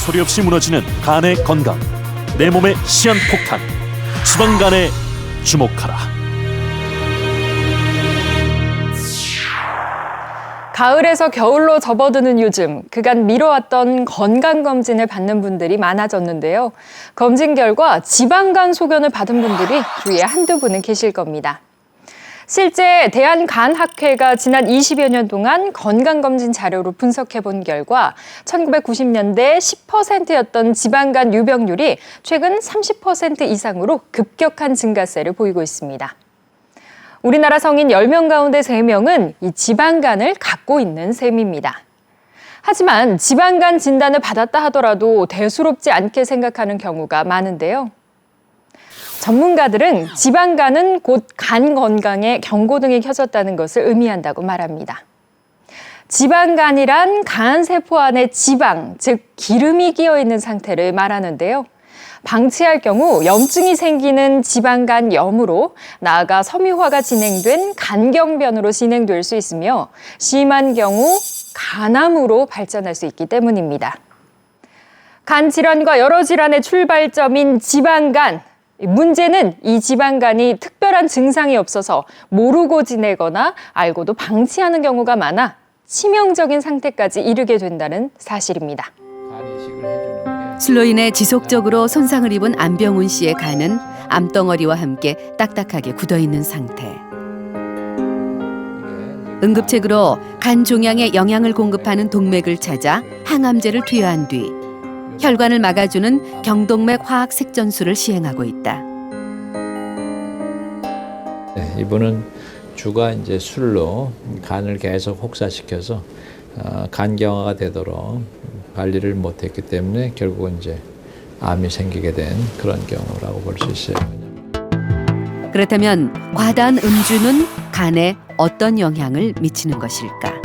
소리 없이 무너지는 간의 건강, 내 몸의 시한폭탄, 지방간에 주목하라. 가을에서 겨울로 접어드는 요즘, 그간 미뤄왔던 건강검진을 받는 분들이 많아졌는데요. 검진 결과 지방간 소견을 받은 분들이 주위에 한두 분은 계실 겁니다. 실제 대한간학회가 지난 20여 년 동안 건강검진 자료로 분석해본 결과 1990년대 10%였던 지방간 유병률이 최근 30% 이상으로 급격한 증가세를 보이고 있습니다. 우리나라 성인 10명 가운데 3명은 이 지방간을 갖고 있는 셈입니다. 하지만 지방간 진단을 받았다 하더라도 대수롭지 않게 생각하는 경우가 많은데요. 전문가들은 지방간은 곧 간 건강에 경고등이 켜졌다는 것을 의미한다고 말합니다. 지방간이란 간 세포 안에 지방, 즉 기름이 끼어 있는 상태를 말하는데요. 방치할 경우 염증이 생기는 지방간염으로 나아가 섬유화가 진행된 간경변으로 진행될 수 있으며 심한 경우 간암으로 발전할 수 있기 때문입니다. 간 질환과 여러 질환의 출발점인 지방간. 문제는 이 지방간이 특별한 증상이 없어서 모르고 지내거나 알고도 방치하는 경우가 많아 치명적인 상태까지 이르게 된다는 사실입니다. 술로 인해 지속적으로 손상을 입은 안병훈 씨의 간은 암덩어리와 함께 딱딱하게 굳어있는 상태. 응급책으로 간 종양에 영양을 공급하는 동맥을 찾아 항암제를 투여한 뒤 혈관을 막아주는 경동맥 화학 색전술을 시행하고 있다. 네, 이분은 주가 이제 술로 간을 계속 혹사시켜서 간경화가 되도록 관리를 못했기 때문에 결국은 이제 암이 생기게 된 그런 경우라고 볼 수 있어요. 그렇다면 과다한 음주는 간에 어떤 영향을 미치는 것일까?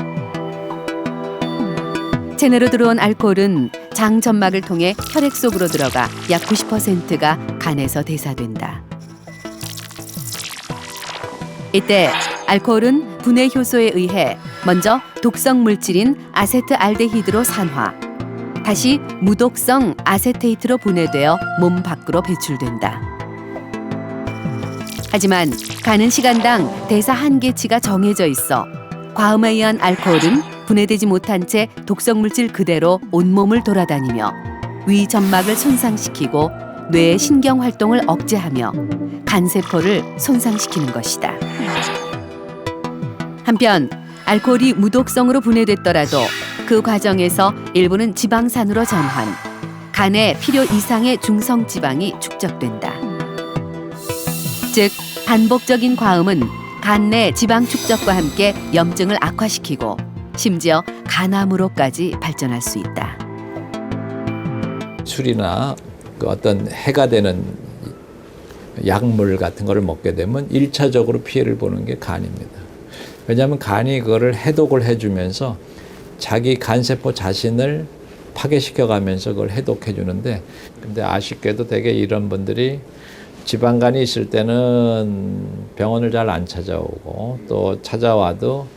체내로 들어온 알코올은 장 점막을 통해 혈액 속으로 들어가 약 90%가 간에서 대사된다. 이때 알코올은 분해 효소에 의해 먼저 독성 물질인 아세트알데히드로 산화, 다시 무독성 아세테이트로 분해되어 몸 밖으로 배출된다. 하지만 간은 시간당 대사 한계치가 정해져 있어 과음에 의한 알코올은 분해되지 못한 채 독성 물질 그대로 온몸을 돌아다니며 위 점막을 손상시키고 뇌의 신경 활동을 억제하며 간세포를 손상시키는 것이다. 한편 알코올이 무독성으로 분해됐더라도 그 과정에서 일부는 지방산으로 전환, 간에 필요 이상의 중성지방이 축적된다. 즉 반복적인 과음은 간 내 지방 축적과 함께 염증을 악화시키고 심지어 간암으로까지 발전할 수 있다. 술이나 그 어떤 해가 되는 약물 같은 거를 먹게 되면 1차적으로 피해를 보는 게 간입니다. 왜냐하면 간이 그거를 해독을 해주면서 자기 간세포 자신을 파괴시켜가면서 그걸 해독해 주는데, 근데 아쉽게도 되게 이런 분들이 지방간이 있을 때는 병원을 잘 안 찾아오고 또 찾아와도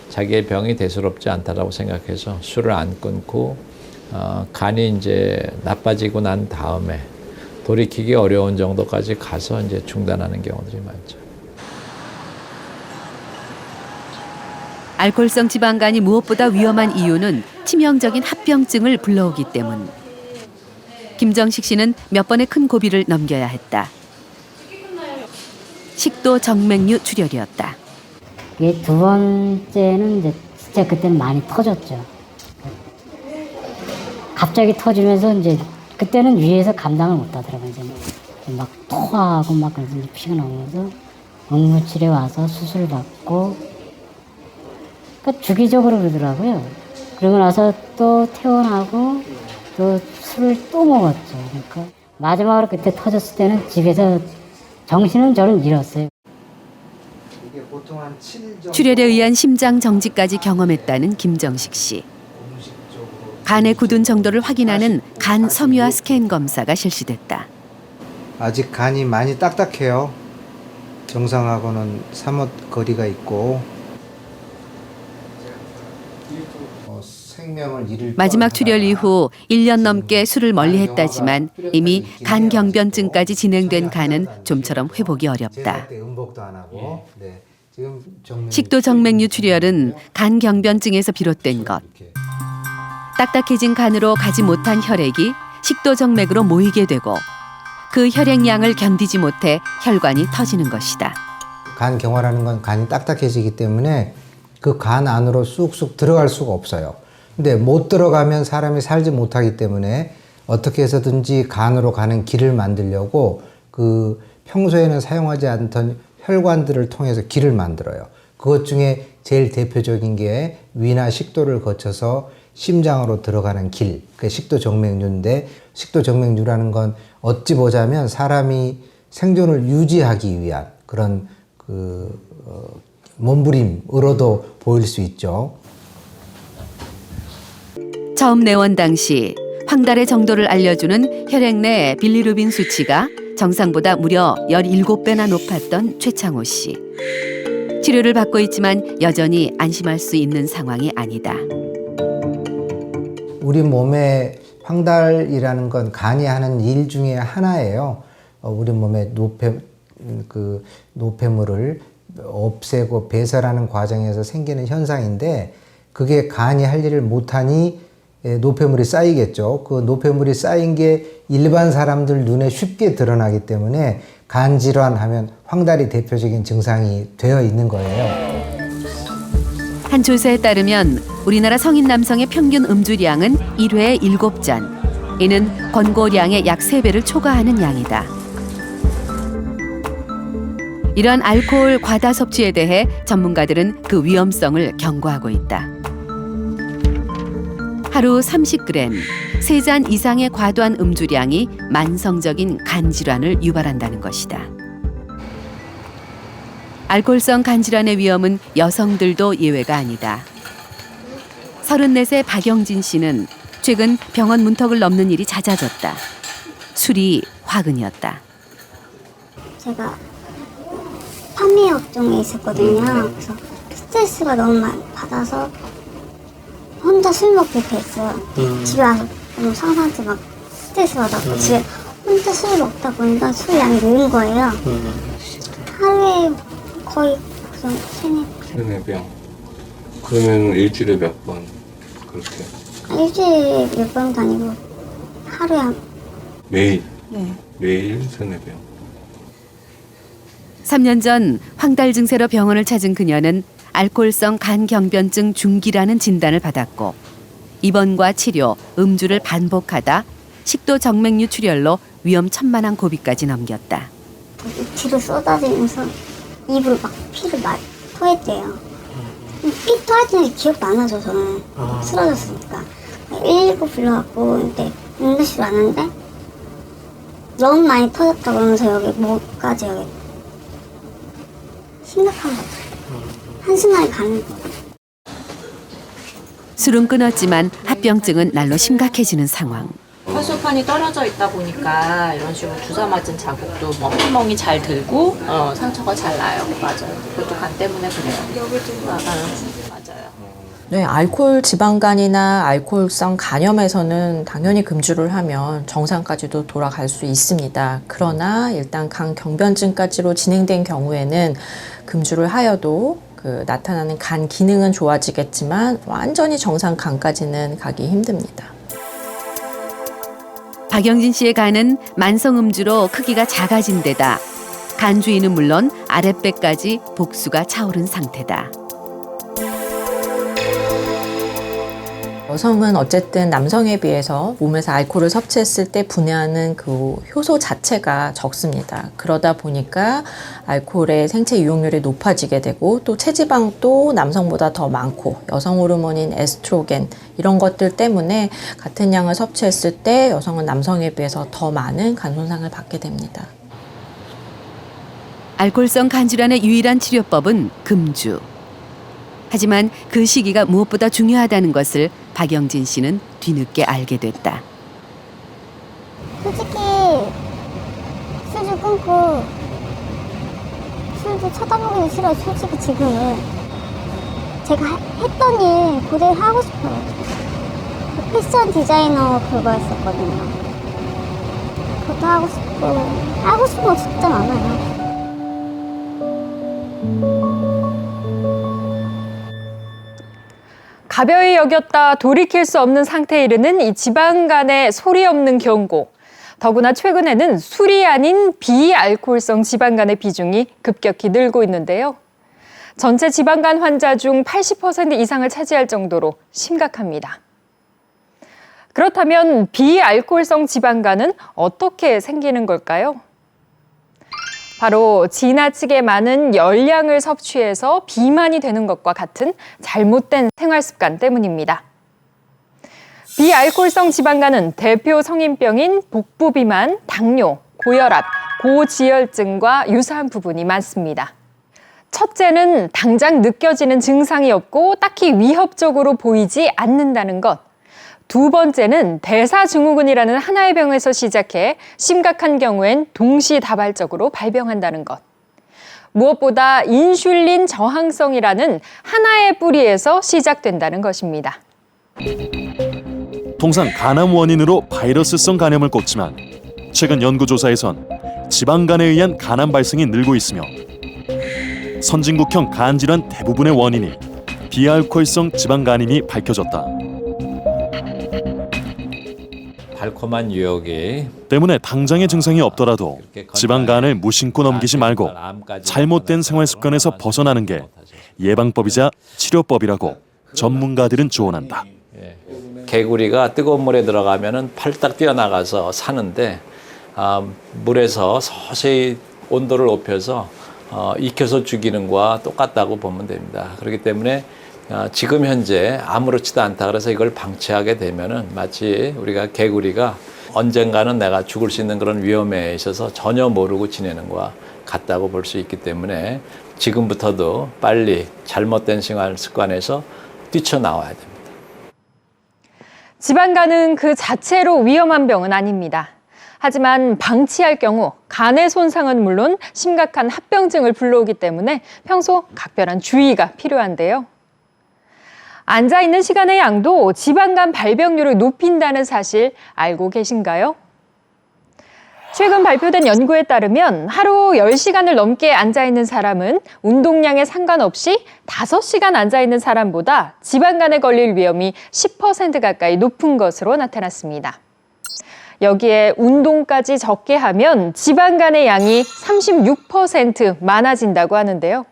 자기의 병이 대수롭지 않다라고 생각해서 술을 안 끊고 간이 이제 나빠지고 난 다음에 돌이키기 어려운 정도까지 가서 이제 중단하는 경우들이 많죠. 알코올성 지방간이 무엇보다 위험한 이유는 치명적인 합병증을 불러오기 때문. 김정식 씨는 몇 번의 큰 고비를 넘겨야 했다. 식도 정맥류 출혈이었다. 이게 두 번째는 이제 진짜 그때는 많이 터졌죠. 갑자기 터지면서 이제 그때는 위에서 감당을 못 하더라고요. 이제 막 토하고 막 그래서 피가 나오면서 응급실에 와서 수술 받고, 그러니까 주기적으로 그러더라고요. 그러고 나서 또 퇴원하고 또 술을 또 먹었죠. 그러니까 마지막으로 그때 터졌을 때는 집에서 정신은 저는 잃었어요. 출혈에 의한 심장 정지까지 경험했다는 김정식 씨. 간에 굳은 정도를 확인하는 간 섬유화 스캔 검사가 실시됐다. 아직 간이 많이 딱딱해요. 정상하고는 사뭇 거리가 있고 생명을 잃을 마지막 뻔하다가 출혈 이후 1년 넘게 술을 멀리했다지만 이미 간 경변증까지 진행된 간은 좀처럼 회복이 어렵다. 제사 때 음복도 안 하고 네. 지금 식도 정맥류 출혈은 간 경변증에서 비롯된 것. 이렇게. 딱딱해진 간으로 가지 못한 혈액이 식도 정맥으로 모이게 되고 그 혈액량을 견디지 못해 혈관이 터지는 것이다. 간 경화라는 건 간이 딱딱해지기 때문에 그 간 안으로 쑥쑥 들어갈 수가 없어요. 근데 못 들어가면 사람이 살지 못하기 때문에 어떻게 해서든지 간으로 가는 길을 만들려고 그 평소에는 사용하지 않던 혈관들을 통해서 길을 만들어요. 그것 중에 제일 대표적인 게 위나 식도를 거쳐서 심장으로 들어가는 길, 그 식도정맥류인데 식도정맥류라는 건 어찌 보자면 사람이 생존을 유지하기 위한 그런 몸부림으로도 보일 수 있죠. 처음 내원 당시 황달의 정도를 알려주는 혈액 내 빌리루빈 수치가 정상보다 무려 17배나 높았던 최창호 씨. 치료를 받고 있지만 여전히 안심할 수 있는 상황이 아니다. 우리 몸에 황달이라는 건 간이 하는 일 중에 하나예요. 우리 몸에 노폐물을 없애고 배설하는 과정에서 생기는 현상인데 그게 간이 할 일을 못하니 노폐물이 쌓이겠죠. 그 노폐물이 쌓인 게 일반 사람들 눈에 쉽게 드러나기 때문에 간 질환하면 황달이 대표적인 증상이 되어 있는 거예요. 한 조사에 따르면 우리나라 성인 남성의 평균 음주량은 1회에 7잔. 이는 권고량의 약 3배를 초과하는 양이다. 이런 알코올 과다 섭취에 대해 전문가들은 그 위험성을 경고하고 있다. 하루 30g, 3잔 이상의 과도한 음주량이 만성적인 간 질환을 유발한다는 것이다. 알코올성 간 질환의 위험은 여성들도 예외가 아니다. 34세 박영진 씨는 최근 병원 문턱을 넘는 일이 잦아졌다. 술이 화근이었다. 제가 판매 업종에 있었거든요. 그래서 스트레스가 너무 많이 받아서 혼자 술 먹게 됐어요. 집에 와서 너무 상사한테 막 스트레스 받았고 집에 혼자 술 먹다 보니까 술 양이 늘은 거예요. 하루에 거의 세네 병. 그러면 일주일에 몇 번 그렇게? 일주일에 몇 번도 아니고 하루에 매일? 네. 매일 세네 병. 3년 전 황달 증세로 병원을 찾은 그녀는 알코올성 간경변증 중기라는 진단을 받았고 입원과 치료, 음주를 반복하다 식도 정맥류 출혈로 위험천만한 고비까지 넘겼다. 뒤로 쏟아지면서 입으로 막 피를 막 토했대요. 피 토했는지 기억도 안 나죠, 저는. 쓰러졌으니까. 119 불러갖고 근데 응급실 왔는데 너무 많이 터졌다 그러면서 여기 목까지 여기 심각한 거 같아요. 한순간에 가는 거. 술은 끊었지만 합병증은 날로 심각해지는 상황. 혈소판이 떨어져 있다 보니까 이런 식으로 주사 맞은 자국도 뭐 피멍이 잘 들고 상처가 잘 나요. 맞아요. 그것도 간 때문에 그래요. 맞아요. 네, 알코올 지방간이나 알코올성 간염에서는 당연히 금주를 하면 정상까지도 돌아갈 수 있습니다. 그러나 일단 간 경변증까지로 진행된 경우에는 금주를 하여도 나타나는 간 기능은 좋아지겠지만 완전히 정상 간까지는 가기 힘듭니다. 박영진 씨의 간은 만성 음주로 크기가 작아진 데다 간 주위는 물론 아랫배까지 복수가 차오른 상태다. 여성은 어쨌든 남성에 비해서 몸에서 알코올을 섭취했을 때 분해하는 그 효소 자체가 적습니다. 그러다 보니까 알코올의 생체 유용률이 높아지게 되고 또 체지방도 남성보다 더 많고 여성 호르몬인 에스트로겐 이런 것들 때문에 같은 양을 섭취했을 때 여성은 남성에 비해서 더 많은 간 손상을 받게 됩니다. 알코올성 간 질환의 유일한 치료법은 금주. 하지만 그 시기가 무엇보다 중요하다는 것을 박영진 씨는 뒤늦게 알게 됐다. 솔직히 술 좀 끊고 술도 쳐다보기는 싫어요. 솔직히 지금은 제가 했던 일 그대로 하고 싶어요. 패션 디자이너 그거 했었거든요. 그것도 하고 싶고 하고 싶은 거 진짜 많아요. 가벼이 여겼다 돌이킬 수 없는 상태에 이르는 이 지방 간의 소리 없는 경고. 더구나 최근에는 술이 아닌 비알코올성 지방간의 비중이 급격히 늘고 있는데요. 전체 지방간 환자 중 80% 이상을 차지할 정도로 심각합니다. 그렇다면 비알코올성 지방간은 어떻게 생기는 걸까요? 바로 지나치게 많은 열량을 섭취해서 비만이 되는 것과 같은 잘못된 생활 습관 때문입니다. 비알코올성 지방간은 대표 성인병인 복부비만, 당뇨, 고혈압, 고지혈증과 유사한 부분이 많습니다. 첫째는 당장 느껴지는 증상이 없고 딱히 위협적으로 보이지 않는다는 것. 두 번째는 대사증후군이라는 하나의 병에서 시작해 심각한 경우엔 동시다발적으로 발병한다는 것. 무엇보다 인슐린 저항성이라는 하나의 뿌리에서 시작된다는 것입니다. 통상 간암 원인으로 바이러스성 간염을 꼽지만 최근 연구조사에선 지방간에 의한 간암 발생이 늘고 있으며 선진국형 간질환 대부분의 원인이 비알코올성 지방간임이 밝혀졌다. 달콤한 유혹이 때문에 당장의 증상이 없더라도 지방간을 무심코 넘기지 말고 잘못된 생활 습관에서 벗어나는 게 예방법이자 치료법이라고 전문가들은 조언한다. 개구리가 뜨거운 물에 들어가면은 팔딱 뛰어나가서 사는데 물에서 서서히 온도를 높여서 익혀서 죽이는 거와 똑같다고 보면 됩니다. 그렇기 때문에 지금 현재 아무렇지도 않다 그래서 이걸 방치하게 되면은 마치 우리가 개구리가 언젠가는 내가 죽을 수 있는 그런 위험에 있어서 전혀 모르고 지내는 거와 같다고 볼 수 있기 때문에 지금부터도 빨리 잘못된 생활 습관에서 뛰쳐나와야 됩니다. 지방간은 그 자체로 위험한 병은 아닙니다. 하지만 방치할 경우 간의 손상은 물론 심각한 합병증을 불러오기 때문에 평소 각별한 주의가 필요한데요. 앉아있는 시간의 양도 지방간 발병률을 높인다는 사실 알고 계신가요? 최근 발표된 연구에 따르면 하루 10시간을 넘게 앉아있는 사람은 운동량에 상관없이 5시간 앉아있는 사람보다 지방간에 걸릴 위험이 10% 가까이 높은 것으로 나타났습니다. 여기에 운동까지 적게 하면 지방간의 양이 36% 많아진다고 하는데요.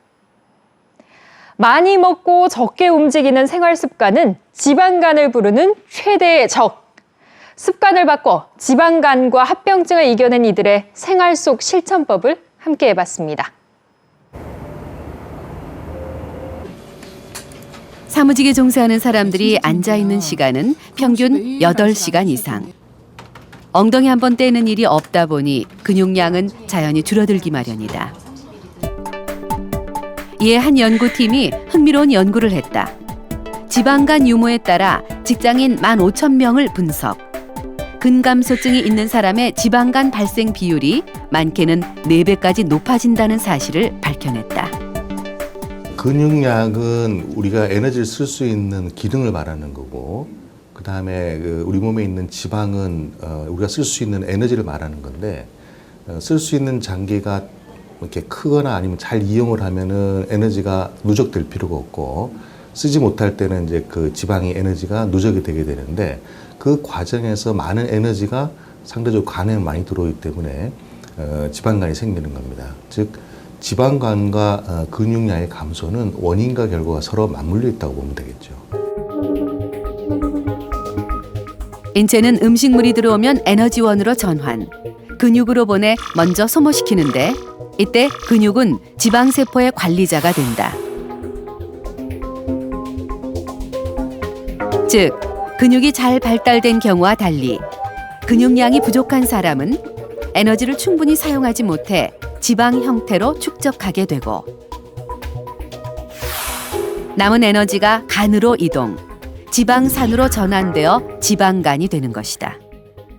많이 먹고 적게 움직이는 생활 습관은 지방간을 부르는 최대의 적. 습관을 바꿔 지방간과 합병증을 이겨낸 이들의 생활 속 실천법을 함께 해봤습니다. 사무직에 종사하는 사람들이 앉아있는 시간은 평균 8시간 이상. 엉덩이 한 번 떼는 일이 없다 보니 근육량은 자연히 줄어들기 마련이다. 이에 한 연구팀이 흥미로운 연구를 했다. 지방간 유무에 따라 직장인 15,000명을 분석. 근감소증이 있는 사람의 지방간 발생 비율이 많게는 4배까지 높아진다는 사실을 밝혀냈다. 근육량은 우리가 에너지를 쓸 수 있는 기능을 말하는 거고, 그 다음에 우리 몸에 있는 지방은 우리가 쓸 수 있는 에너지를 말하는 건데, 쓸 수 있는 장기가 이렇게 크거나 아니면 잘 이용을 하면은 에너지가 누적될 필요가 없고, 쓰지 못할 때는 이제 그 지방의 에너지가 누적이 되게 되는데, 그 과정에서 많은 에너지가 상대적으로 간에 많이 들어오기 때문에 지방간이 생기는 겁니다. 즉 지방간과 근육량의 감소는 원인과 결과가 서로 맞물려 있다고 보면 되겠죠. 인체는 음식물이 들어오면 에너지원으로 전환, 근육으로 보내 먼저 소모시키는데 이때 근육은 지방세포의 관리자가 된다. 즉, 근육이 잘 발달된 경우와 달리 근육량이 부족한 사람은 에너지를 충분히 사용하지 못해 지방 형태로 축적하게 되고 남은 에너지가 간으로 이동, 지방산으로 전환되어 지방간이 되는 것이다.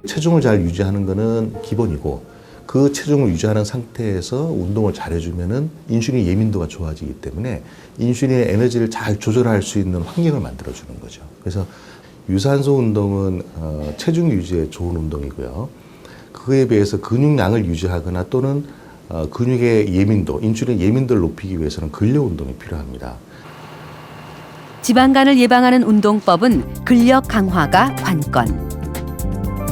체중을 잘 유지하는 것은 기본이고, 그 체중을 유지하는 상태에서 운동을 잘 해주면은 인슐린 예민도가 좋아지기 때문에 인슐린의 에너지를 잘 조절할 수 있는 환경을 만들어주는 거죠. 그래서 유산소 운동은 체중 유지에 좋은 운동이고요. 그에 비해서 근육량을 유지하거나 또는 근육의 예민도, 인슐린 예민도를 높이기 위해서는 근력 운동이 필요합니다. 지방간을 예방하는 운동법은 근력 강화가 관건.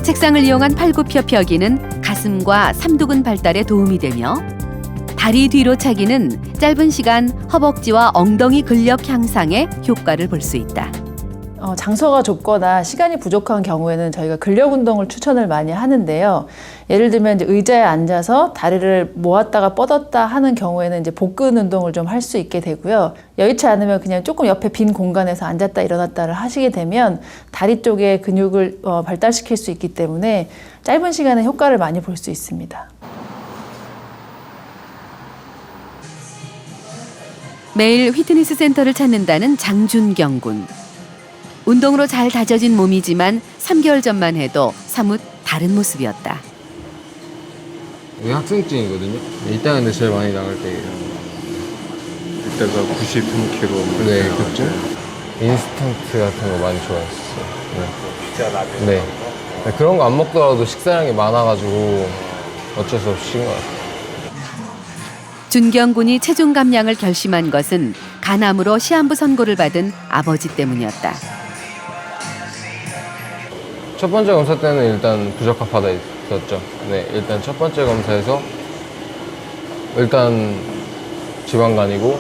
책상을 이용한 팔굽혀펴기는 가슴과 삼두근 발달에 도움이 되며 다리 뒤로 차기는 짧은 시간 허벅지와 엉덩이 근력 향상에 효과를 볼 수 있다. 장소가 좁거나 시간이 부족한 경우에는 저희가 근력 운동을 추천을 많이 하는데요. 예를 들면 이제 의자에 앉아서 다리를 모았다가 뻗었다 하는 경우에는 이제 복근 운동을 좀 할 수 있게 되고요. 여의치 않으면 그냥 조금 옆에 빈 공간에서 앉았다 일어났다를 하시게 되면 다리 쪽에 근육을 발달시킬 수 있기 때문에 짧은 시간에 효과를 많이 볼 수 있습니다. 매일 피트니스 센터를 찾는다는 장준경 군. 운동으로 잘 다져진 몸이지만 3개월 전만 해도 사뭇 다른 모습이었다. 이게 학생증이거든요. 이따 근데 제일 많이 나갈 때예요. 이때가 93kg. 네, 그렇죠. 인스턴트 같은 거 많이 좋아했었어요. 네. 네. 그런 거 안 먹더라도 식사량이 많아가지고 어쩔 수 없이 쉰 것 같아요. 준경 군이 체중 감량을 결심한 것은 간암으로 시한부 선고를 받은 아버지 때문이었다. 첫 번째 검사 때는 일단 부적합하다 있었죠. 네, 일단 첫 번째 검사에서 일단 지방간이고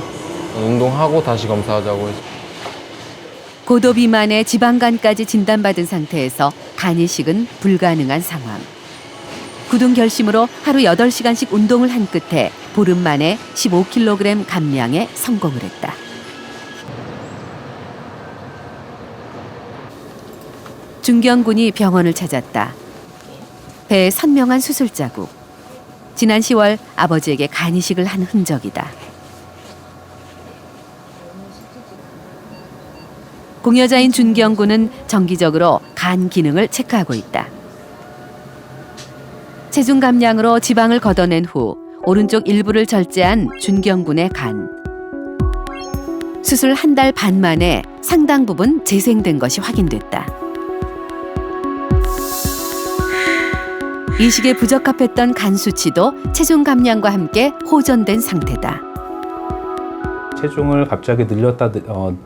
운동하고 다시 검사하자고 했어요. 고도 비만에 지방간까지 진단받은 상태에서 간 이식은 불가능한 상황. 굳은 결심으로 하루 8시간씩 운동을 한 끝에 보름 만에 15kg 감량에 성공을 했다. 준경 군이 병원을 찾았다. 배에 선명한 수술 자국. 지난 10월 아버지에게 간 이식을 한 흔적이다. 공여자인 준경 군은 정기적으로 간 기능을 체크하고 있다. 체중 감량으로 지방을 걷어낸 후 오른쪽 일부를 절제한 준경 군의 간. 수술 한 달 반 만에 상당 부분 재생된 것이 확인됐다. 이식에 부적합했던 간 수치도 체중 감량과 함께 호전된 상태다. 체중을 갑자기 늘렸다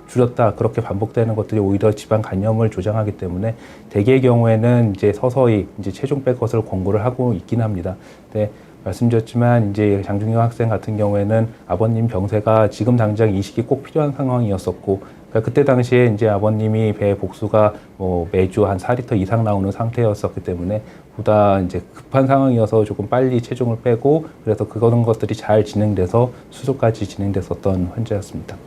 줄였다 그렇게 반복되는 것들이 오히려 지방 간염을 조장하기 때문에 대개의 경우에는 이제 서서히 이제 체중 뺄 것을 권고를 하고 있긴 합니다. 근데 말씀드렸지만 이제 장준경 학생 같은 경우에는 아버님 병세가 지금 당장 이식이 꼭 필요한 상황이었었고, 그러니까 그때 당시에 이제 아버님이 배 복수가 뭐 매주 한 4리터 이상 나오는 상태였었기 때문에 보다 이제 급한 상황이어서 조금 빨리 체중을 빼고, 그래서 그런 것들이 잘 진행돼서 수술까지 진행됐었던 환자였습니다.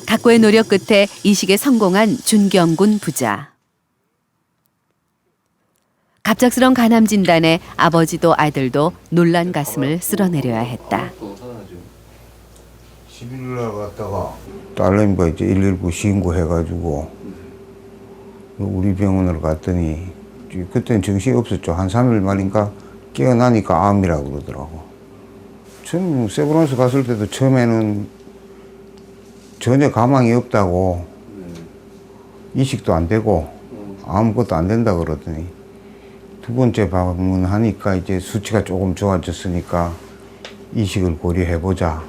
각고의 노력 끝에 이식에 성공한 준경 군 부자. 갑작스런 간암 진단에 아버지도 아들도 놀란 가슴을 쓸어내려야 했다. 11일 갔다가 딸내미가 이제 119 신고해가지고 우리 병원으로 갔더니 그때는 정신이 없었죠. 한 3일 만인가 깨어나니까 암이라고 그러더라고. 처음 세브란스 갔을 때도 처음에는 전혀 가망이 없다고, 이식도 안 되고 아무것도 안 된다 그러더니 두 번째 방문하니까 이제 수치가 조금 좋아졌으니까 이식을 고려해보자.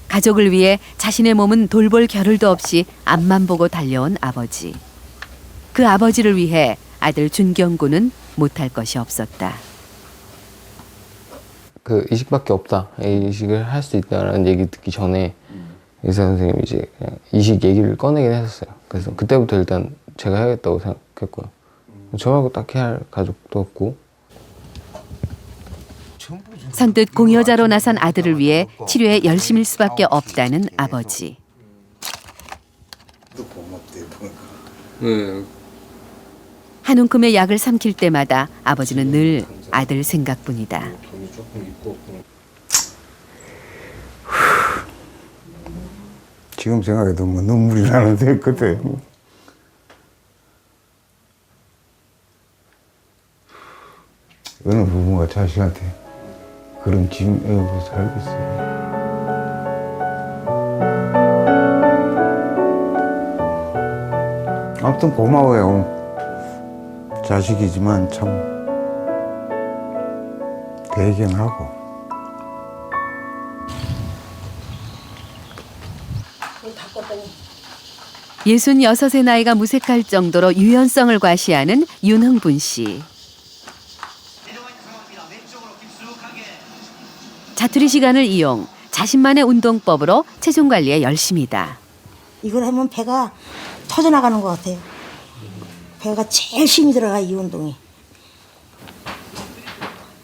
가족을 위해 자신의 몸은 돌볼 겨를도 없이 앞만 보고 달려온 아버지. 그 아버지를 위해 아들 준경 군은 못할 것이 없었다. 그 이식밖에 없다. 이식을 할 수 있다라는 얘기 듣기 전에 의사 선생님이 이제 그냥 이식 얘기를 꺼내긴 했었어요. 그래서 그때부터 일단 제가 해야겠다고 생각했고요. 저 말고 딱히 할 가족도 없고. 선뜻 공여자로 나선 아들을 위해 치료에 열심일 수밖에 없다는 아버지. 네. 한 움큼의 약을 삼킬 때마다 아버지는 늘 아들 생각뿐이다. 지금 생각해도 뭐 눈물이 나는데 그때 어느 부모가 자식한테 그런 짐 애우고 살겠어요. 아무튼 고마워요. 자식이지만 참 대견하고. 66의 나이가 무색할 정도로 유연성을 과시하는 윤흥분 씨. 자투리 시간을 이용 자신만의 운동법으로 체중 관리에 열심이다. 이걸 하면 배가 터져나가는 것 같아요. 배가 제일 힘이 들어가, 이 운동이.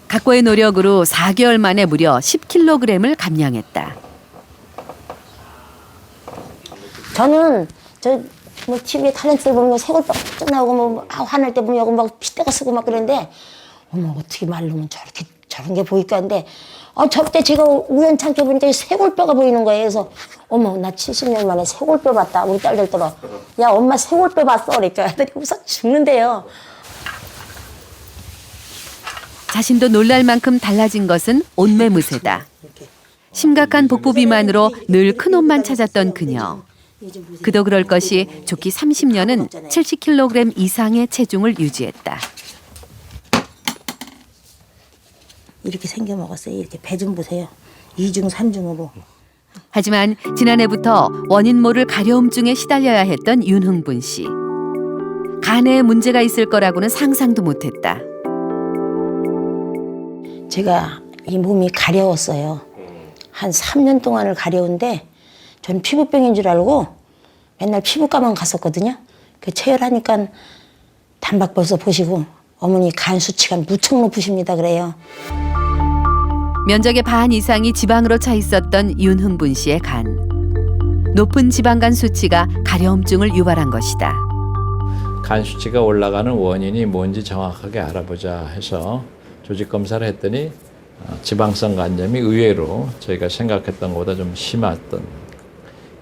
각고의 노력으로 4개월 만에 무려 10kg을 감량했다. 저는 뭐 TV에 탤런트들 보면 세골뼈 쭉 나오고 뭐 화낼 때 보면 여기 막 핏대가 쓰고 막 그러는데 어머 어떻게 말로는 저렇게 저런 게 보일까 하는데 저때 제가 우연찮게 보니까 쇄골뼈가 보이는 거예요. 그래서 어머 나 70년 만에 쇄골뼈 봤다. 우리 딸들 들어. 야 엄마 쇄골뼈 봤어. 그러니까 애들이 웃어 죽는데요. 자신도 놀랄 만큼 달라진 것은 옷매무새다. 심각한 복부 비만으로 늘 큰 옷만 찾았던 그녀. 그도 그럴 것이 좋기 30년은 70kg 이상의 체중을 유지했다. 이렇게 생겨 먹었어요. 이렇게 배 좀 보세요. 2중 3중으로. 하지만 지난해부터 원인 모를 가려움증에 시달려야 했던 윤흥분 씨. 간에 문제가 있을 거라고는 상상도 못했다. 제가 이 몸이 가려웠어요. 한 3년 동안을 가려운데 전 피부병인 줄 알고 맨날 피부과만 갔었거든요. 그 체열하니까 단박 벌써 보시고 어머니 간 수치가 무척 높으십니다 그래요. 면적의 반 이상이 지방으로 차 있었던 윤흥분 씨의 간. 높은 지방간 수치가 가려움증을 유발한 것이다. 간 수치가 올라가는 원인이 뭔지 정확하게 알아보자 해서 조직 검사를 했더니 지방성 간염이 의외로 저희가 생각했던 것보다 좀 심했던.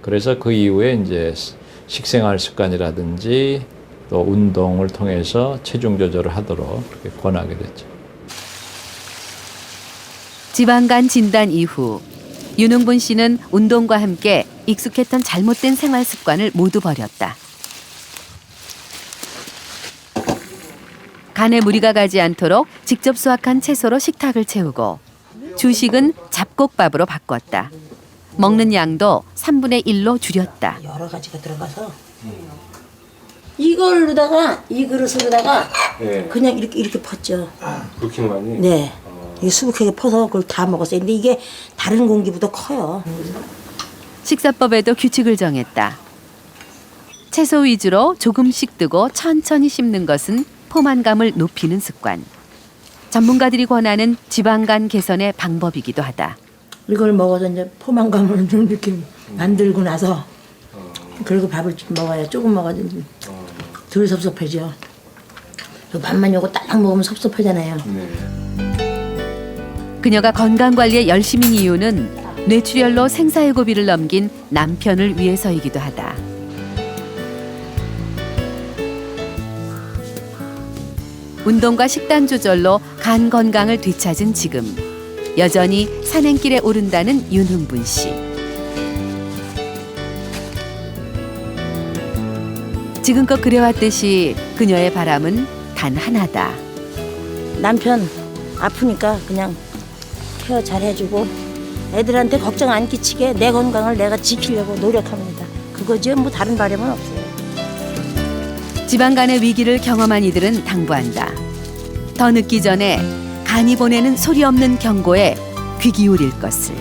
그래서 그 이후에 이제 식생활 습관이라든지 또 운동을 통해서 체중 조절을 하도록 그렇게 권하게 됐죠. 지방간 진단 이후 윤흥분 씨는 운동과 함께 익숙했던 잘못된 생활 습관을 모두 버렸다. 간에 무리가 가지 않도록 직접 수확한 채소로 식탁을 채우고 주식은 잡곡밥으로 바꿨다. 먹는 양도 3분의 1로 줄였다. 여러 가지가 들어가서 이걸로다가 이 그릇으로다가 네. 그냥 이렇게 폈죠. 그렇게 많이? 네. 이게 수북하게 퍼서 그걸 다 먹었어요. 근데 이게 다른 공기보다 커요. 식사법에도 규칙을 정했다. 채소 위주로 조금씩 뜨고 천천히 씹는 것은 포만감을 높이는 습관. 전문가들이 권하는 지방간 개선의 방법이기도 하다. 이걸 먹어서 이제 포만감을 좀 이렇게 만들고 나서 그리고 밥을 좀 먹어야 조금 먹어야지 덜 섭섭해져. 밥만 요거 딱 먹으면 섭섭하잖아요. 그녀가 건강관리에 열심인 이유는 뇌출혈로 생사의 고비를 넘긴 남편을 위해서이기도 하다. 운동과 식단 조절로 간 건강을 되찾은 지금. 여전히 산행길에 오른다는 윤흥분 씨. 지금껏 그래왔듯이 그녀의 바람은 단 하나다. 남편 아프니까 그냥 케어 잘 해주고 애들한테 걱정 안 끼치게 내 건강을 내가 지키려고 노력합니다. 그거죠. 뭐 다른 바람은 없어요. 지방간의 위기를 경험한 이들은 당부한다. 더 늦기 전에 간이 보내는 소리 없는 경고에 귀 기울일 것을.